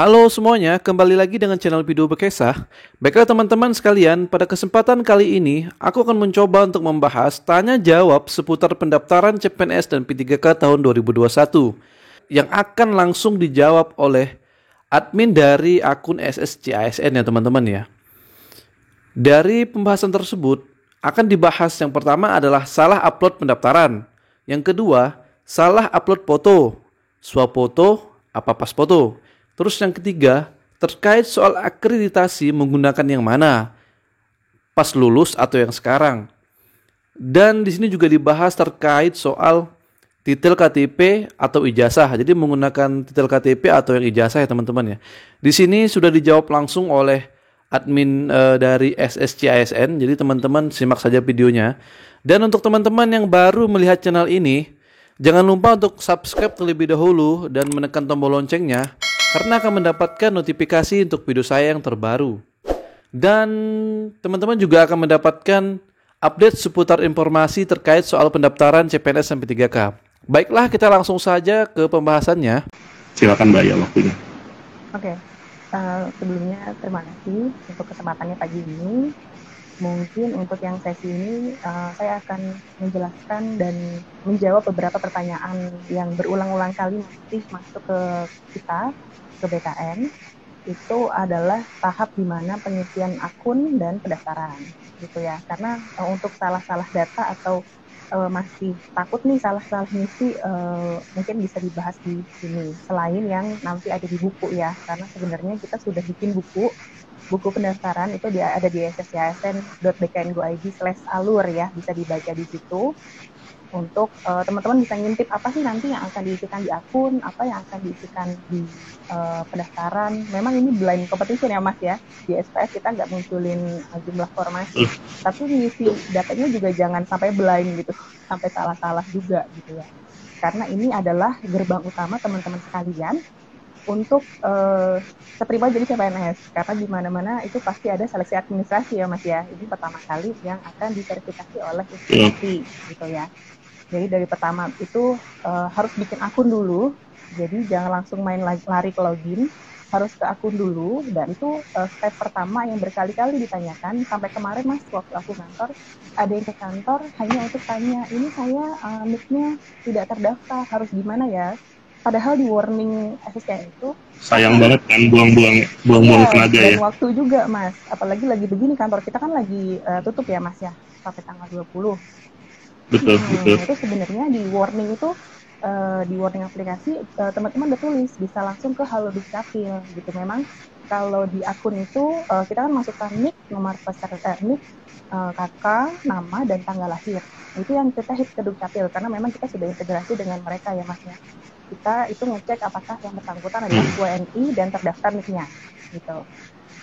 Halo semuanya, kembali lagi dengan channel Video Bekesah. Baiklah teman-teman sekalian, pada kesempatan kali ini aku akan mencoba untuk membahas tanya jawab seputar pendaftaran CPNS dan P3K tahun 2021 yang akan langsung dijawab oleh admin dari akun SSCASN ya teman-teman ya. Dari pembahasan tersebut akan dibahas yang pertama adalah salah upload pendaftaran. Yang kedua, salah upload foto, swafoto, apa pas foto. Terus yang ketiga, terkait soal akreditasi menggunakan yang mana, pas lulus atau yang sekarang. Dan di sini juga dibahas terkait soal titel KTP atau ijazah. Jadi menggunakan titel KTP atau yang ijazah ya teman-teman ya. Di sini sudah dijawab langsung oleh admin dari SSCASN. Jadi teman-teman simak saja videonya. Dan untuk teman-teman yang baru melihat channel ini, jangan lupa untuk subscribe terlebih dahulu dan menekan tombol loncengnya karena akan mendapatkan notifikasi untuk video saya yang terbaru. Dan teman-teman juga akan mendapatkan update seputar informasi terkait soal pendaftaran CPNS sampai 3K. Baiklah, kita langsung saja ke pembahasannya. Silakan Mbak ya waktunya. Oke, sebelumnya terima kasih untuk kesempatannya pagi ini. Mungkin untuk yang sesi ini saya akan menjelaskan dan menjawab beberapa pertanyaan yang berulang-ulang kali masih masuk ke kita, ke BKN. Itu adalah tahap di mana pengisian akun dan pendaftaran, gitu ya. Karena untuk salah-salah data atau masih takut nih salah-salah ngisi, mungkin bisa dibahas di sini. Selain yang nanti ada di buku ya, karena sebenarnya kita sudah bikin buku pendaftaran itu dia ada di sscsn.bkn.go.id/alur ya, bisa dibaca di situ. Untuk teman-teman bisa ngintip apa sih nanti yang akan diisikan di akun, apa yang akan diisikan di pendaftaran. Memang ini blind competition ya Mas ya, di SPS kita nggak munculin jumlah formasi, tapi ngisi datanya juga jangan sampai blind gitu, sampai salah-salah juga gitu ya. Karena ini adalah gerbang utama teman-teman sekalian untuk keterima jadi CPNS, karena di mana-mana itu pasti ada seleksi administrasi ya Mas ya. Ini pertama kali yang akan diverifikasi oleh institusi gitu ya. Jadi dari pertama itu harus bikin akun dulu. Jadi jangan langsung main lari ke login, harus ke akun dulu. Dan itu step pertama yang berkali-kali ditanyakan. Sampai kemarin Mas waktu aku kantor, ada yang ke kantor hanya untuk tanya, ini saya nick-nya tidak terdaftar, harus gimana ya? Padahal di warning SSCN itu sayang banget kan buang-buang tenaga dan ya. waktu juga Mas, apalagi lagi begini kantor kita kan lagi tutup ya Mas ya, sampai tanggal 20. Betul. Itu sebenarnya di warning itu di warning aplikasi teman-teman udah tulis bisa langsung ke Halo Dukcapil gitu. Memang kalau di akun itu kita kan masukkan nick, nomor peserta nick, kakak, nama dan tanggal lahir. Itu yang kita hit ke Dukcapil karena memang kita sudah integrasi dengan mereka ya Mas ya. Kita itu ngecek apakah yang bersangkutan adalah WNI dan terdaftar nicknya gitu.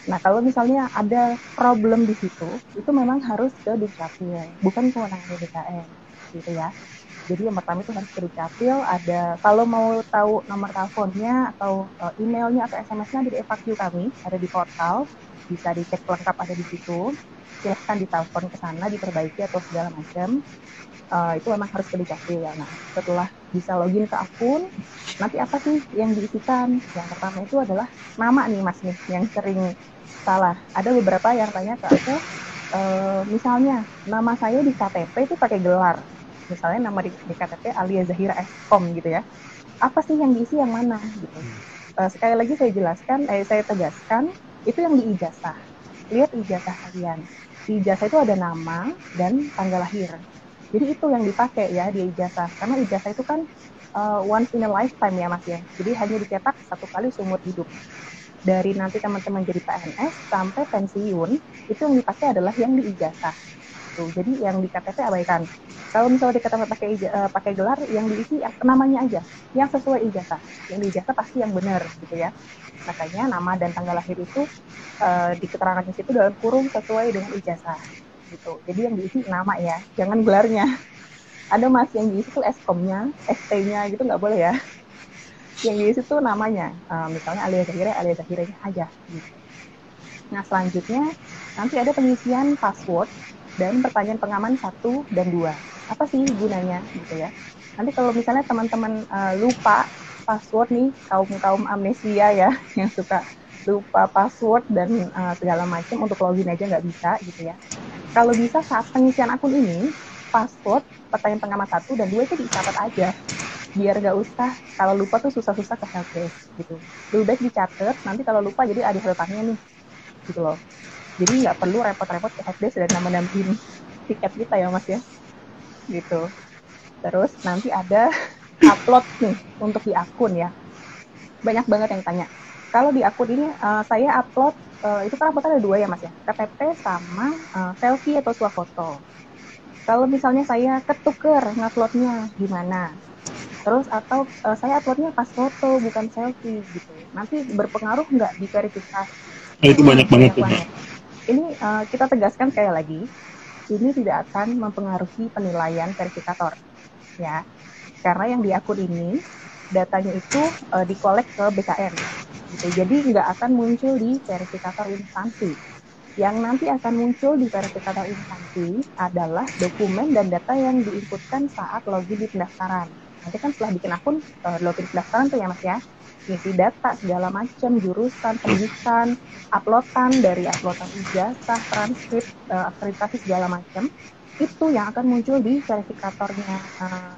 Nah, kalau misalnya ada problem di situ, itu memang harus ke Dukcapil, bukan kewenangan BKN, gitu ya. Jadi yang pertama itu harus ke Dukcapil, ada kalau mau tahu nomor teleponnya atau emailnya atau SMS-nya ada di FAQ kami, ada di portal, bisa dicek lengkap ada di situ. Silahkan ditelepon ke sana, diperbaiki atau segala macam. Itu memang harus ke Dukcapil ya. Nah, setelah bisa login ke akun, nanti apa sih yang diisikan? Yang pertama itu adalah nama nih Mas nih, yang sering salah. Ada beberapa yang tanya ke aku, misalnya nama saya di KTP itu pakai gelar. Misalnya nama di KTP Alia Zahira Eskom gitu ya. Apa sih yang diisi yang mana gitu. Sekali lagi saya tegaskan, itu yang di ijazah. Lihat ijazah kalian. Di ijazah itu ada nama dan tanggal lahir. Jadi itu yang dipakai ya di ijazah. Karena ijazah itu kan once in a lifetime ya Mas ya. Jadi hanya dicetak satu kali seumur hidup. Dari nanti teman-teman jadi PNS sampai pensiun, itu yang dipakai adalah yang di ijazah. Tuh, jadi yang di KTP abaikan. Kalau misalnya di KTP pakai gelar, yang diisi namanya aja, yang sesuai ijazah. Yang di ijazah pasti yang benar gitu ya. Makanya nama dan tanggal lahir itu di keterangan di situ dalam kurung sesuai dengan ijazah. Gitu. Jadi yang diisi nama ya, jangan gelarnya. Ada Mas yang diisi tuh eskomnya, ST-nya gitu nggak boleh ya. Yang diisi tuh namanya, misalnya Alia Zahiranya aja gitu. Nah selanjutnya nanti ada pengisian password dan pertanyaan pengaman 1 dan 2. Apa sih gunanya gitu ya. Nanti kalau misalnya teman-teman lupa password nih, kaum amnesia ya yang suka lupa password dan segala macam, untuk login aja nggak bisa gitu ya. Kalau bisa saat pengisian akun ini, password pertanyaan pengamat 1 dan 2 itu dicatat aja, biar nggak usah kalau lupa tuh susah-susah ke helpdesk gitu. Lebih baik dicatat, nanti kalau lupa jadi ada catatan nih gitu loh. Jadi nggak perlu repot-repot ke helpdesk dan nambah-nambahin tiket kita ya Mas ya gitu. Terus nanti ada upload nih untuk di akun ya. Banyak banget yang tanya. Kalau di akun ini saya upload, itu kan upload ada 2 ya Mas ya, KTP sama selfie atau swafoto. Kalau misalnya saya ketuker nguploadnya gimana? Terus atau saya uploadnya pas foto bukan selfie gitu. Nanti berpengaruh nggak di verifikasi? Itu banyak banget tuh. Ini kita tegaskan sekali lagi, ini tidak akan mempengaruhi penilaian verifikator ya. Karena yang di akun ini datanya itu dikolek ke BKN gitu. Jadi nggak akan muncul di verifikator instansi. Yang nanti akan muncul di verifikator instansi adalah dokumen dan data yang diinputkan saat login di pendaftaran. Nanti kan setelah bikin akun, login pendaftaran tuh ya Mas ya, isi data segala macam, jurusan, pendidikan, uploadan dari uploadan ijazah, transkrip, akreditasi segala macam, itu yang akan muncul di verifikatornya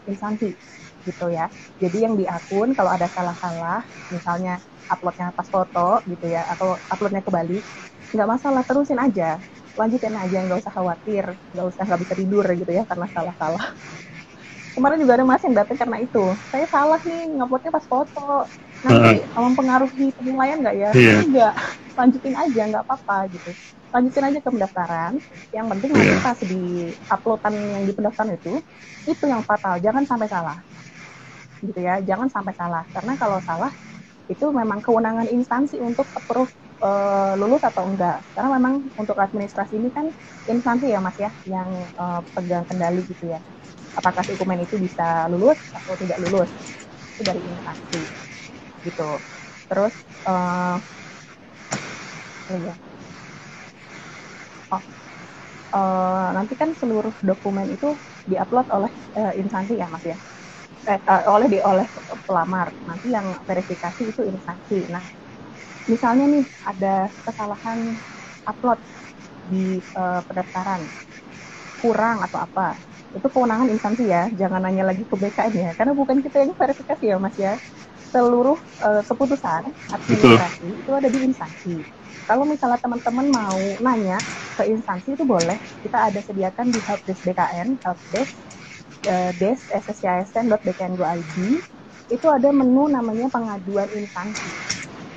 instansi gitu ya. Jadi yang di akun kalau ada salah-salah, misalnya uploadnya pas foto gitu ya, atau uploadnya kebalik, nggak masalah, terusin aja, lanjutin aja, nggak usah khawatir, nggak bisa tidur gitu ya karena salah-salah. Kemarin juga ada Mas yang datang karena itu, saya salah nih nguploadnya pas foto, nanti mempengaruhi penilaian nggak ya? Enggak, lanjutin aja, nggak apa-apa gitu. Lanjutin aja ke pendaftaran, yang penting nanti pas di uploadan yang di pendaftaran itu yang fatal, jangan sampai salah gitu ya, jangan sampai salah, karena kalau salah itu memang kewenangan instansi untuk approve lulus atau enggak, karena memang untuk administrasi ini kan instansi ya Mas ya yang pegang kendali gitu ya, apakah dokumen itu bisa lulus atau tidak lulus, itu dari instansi gitu. Terus nanti kan seluruh dokumen itu diupload oleh instansi ya Mas ya, oleh pelamar, nanti yang verifikasi itu instansi. Nah misalnya nih ada kesalahan upload di pendaftaran kurang atau apa, itu kewenangan instansi ya, jangan nanya lagi ke BKN ya, karena bukan kita yang verifikasi ya Mas ya. Seluruh keputusan administrasi itu ada di instansi. Kalau misalnya teman-teman mau nanya ke instansi itu boleh, kita ada sediakan di helpdesk BKN, helpdesk sscisn.bkn.go.id, itu ada menu namanya pengaduan instansi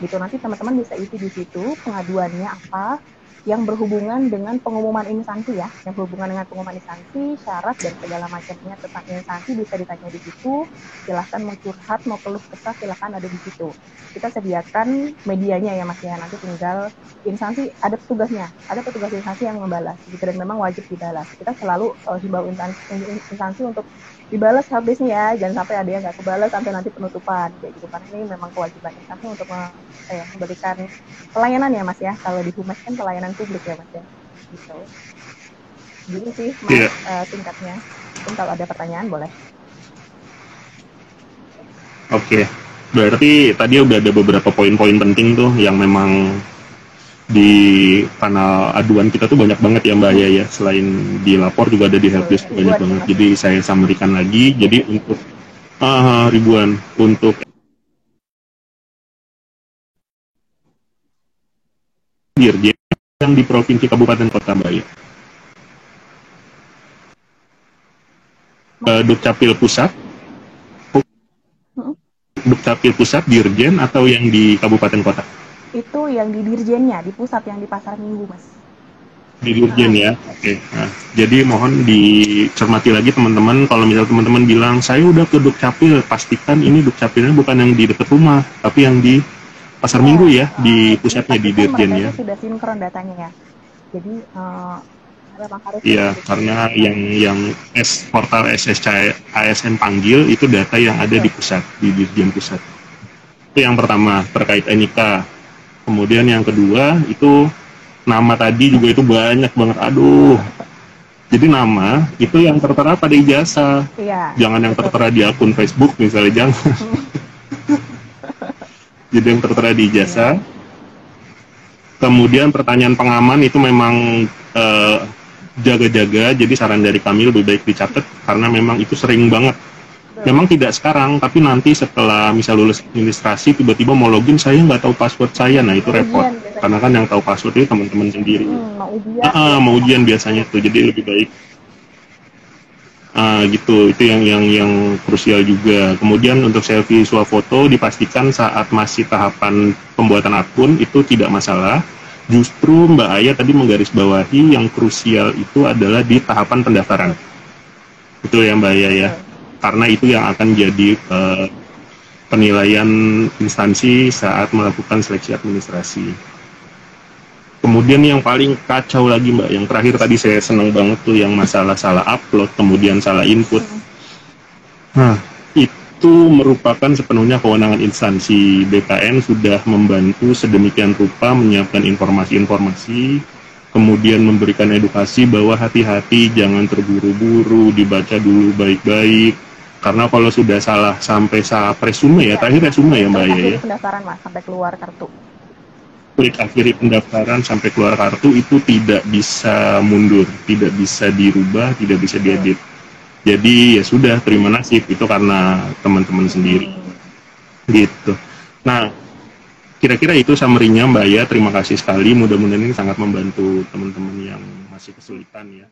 gitu. Nanti teman-teman bisa isi di situ pengaduannya apa yang berhubungan dengan pengumuman instansi ya, yang berhubungan dengan pengumuman instansi, syarat dan segala macamnya tentang instansi bisa ditanya di situ. Silahkan mau curhat, mau keluh kesah, silahkan ada di situ. Kita sediakan medianya ya Mas ya, nanti tinggal instansi ada petugasnya, ada petugas instansi yang membalas gitu, dan memang wajib dibalas. Kita selalu himbau instansi untuk dibalas habisnya ya, jangan sampai ada yang nggak kebalas sampai nanti penutupan kayak gitu, karena ini memang kewajiban instansi untuk memberikan pelayanan ya Mas ya. Kalau di Humas kan pelayanan publik ya Mas ya gitu. Jadi sih Mas singkatnya. Mungkin kalau ada pertanyaan boleh. Oke. Berarti tadi udah ada beberapa poin-poin penting tuh yang memang di kanal aduan kita tuh banyak banget ya Mbak Aya ya. Selain di lapor juga ada di helpdesk banyak banget. Jadi saya summary-kan lagi. Jadi untuk ribuan untuk dirjen yang di provinsi kabupaten kota Mbak Aya. Dukcapil pusat, Dukcapil pusat, dirjen atau yang di kabupaten kota? Itu yang di dirjennya, di pusat, yang di Pasar Minggu Mas. Di dirjen ya, oke. Nah, jadi mohon dicermati lagi teman-teman, kalau misalnya teman-teman bilang saya udah ke Dukcapil, pastikan ini Dukcapilnya bukan yang di dekat rumah, tapi yang di Pasar Minggu ya, di pusatnya, di dirjen ya. Sudah sinkron datanya ya. Jadi memang harus. Iya, karena yang portal ASN panggil itu data yang ada di pusat, di dirjen pusat. Itu yang pertama terkait NIK. Kemudian yang kedua itu nama tadi juga itu banyak banget. Aduh. Jadi nama itu yang tertera pada ijazah. Iya. Jangan yang tertera di akun Facebook misalnya, jangan. Jadi yang tertera di ijazah. Kemudian pertanyaan pengaman itu memang jaga-jaga, jadi saran dari kami lebih baik dicatat karena memang itu sering banget. Memang tidak sekarang, tapi nanti setelah misal lulus administrasi tiba-tiba mau login saya nggak tahu password saya, nah itu repot. Karena kan yang tahu password itu teman-teman sendiri. Mau ujian biasanya tuh, jadi lebih baik. Gitu, itu yang krusial juga. Kemudian untuk selfie swafoto dipastikan saat masih tahapan pembuatan akun itu tidak masalah. Justru Mbak Aya tadi menggarisbawahi yang krusial itu adalah di tahapan pendaftaran. Betul ya Mbak Aya ya? Karena itu yang akan jadi penilaian instansi saat melakukan seleksi administrasi. Kemudian yang paling kacau lagi Mbak, yang terakhir tadi saya senang banget tuh yang masalah salah upload, kemudian salah input. Nah, itu merupakan sepenuhnya kewenangan instansi. BKN sudah membantu sedemikian rupa menyiapkan informasi-informasi, kemudian memberikan edukasi bahwa hati-hati, jangan terburu-buru, dibaca dulu baik-baik. Karena kalau sudah salah sampai salah resume ya, terakhir resume ya Mbak ya. Pendaftaran Mas, sampai keluar kartu. Klik akhiri pendaftaran sampai keluar kartu itu tidak bisa mundur, tidak bisa dirubah, tidak bisa diedit. Jadi ya sudah, terima nasib, itu karena teman-teman sendiri. Gitu. Nah, kira-kira itu summary-nya Mbak Ya. Terima kasih sekali, mudah-mudahan ini sangat membantu teman-teman yang masih kesulitan ya.